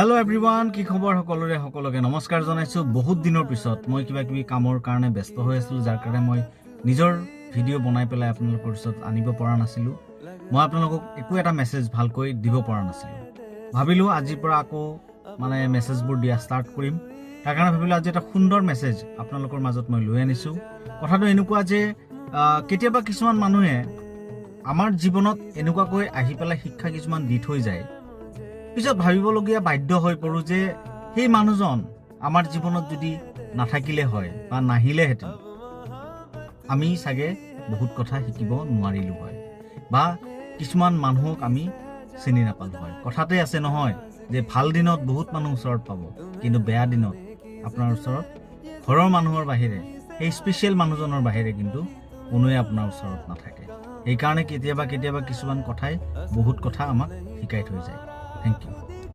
Hello' everyone, কি খবৰ? সকলোকে নমস্কাৰ জনাইছোঁ। বহুত দিনৰ পিছত মই কিবা কিবি কামৰ কাৰণে ব্যস্ত হৈ আছিলোঁ, যাৰ কাৰণে মই নিজৰ ভিডিঅ' বনাই পেলাই আপোনালোকৰ ওচৰত আনিব পৰা নাছিলোঁ। মই আপোনালোকক একো এটা মেছেজ ভালকৈ দিব পৰা নাছিলোঁ। ভাবিলোঁ আজিৰ পৰা আকৌ মেছেজবোৰ দিয়া ষ্টাৰ্ট কৰিম। তাৰ কাৰণে ভাবিলোঁ আজি এটা সুন্দৰ মেছেজ আপোনালোকৰ মাজত মই লৈ আনিছোঁ। কথাটো এনেকুৱা যে কেতিয়াবা কিছুমান মানুহে আমাৰ জীৱনত এনেকুৱাকৈ আহি পেলাই শিক্ষা কিছুমান দি থৈ যায়, পিছত ভাবিবলগীয়া বাধ্য হৈ পৰোঁ যে সেই মানুহজন আমাৰ জীৱনত যদি নাথাকিলে হয় বা নাহিলেহেঁতেন, আমি চাগে বহুত কথা শিকিব নোৱাৰিলোঁ হয় বা কিছুমান মানুহক আমি চিনি নাপালোঁ হয়। কথাতে আছে নহয় যে ভাল দিনত বহুত মানুহ ওচৰত পাব, কিন্তু বেয়া দিনত আপোনাৰ ওচৰত ঘৰৰ মানুহৰ বাহিৰে, সেই স্পেচিয়েল মানুহজনৰ বাহিৰে কিন্তু কোনোৱে আপোনাৰ ওচৰত নাথাকে। সেইকাৰণে কেতিয়াবা কিছুমান কথাই বহুত কথা আমাক শিকাই থৈ যায়। Thank you.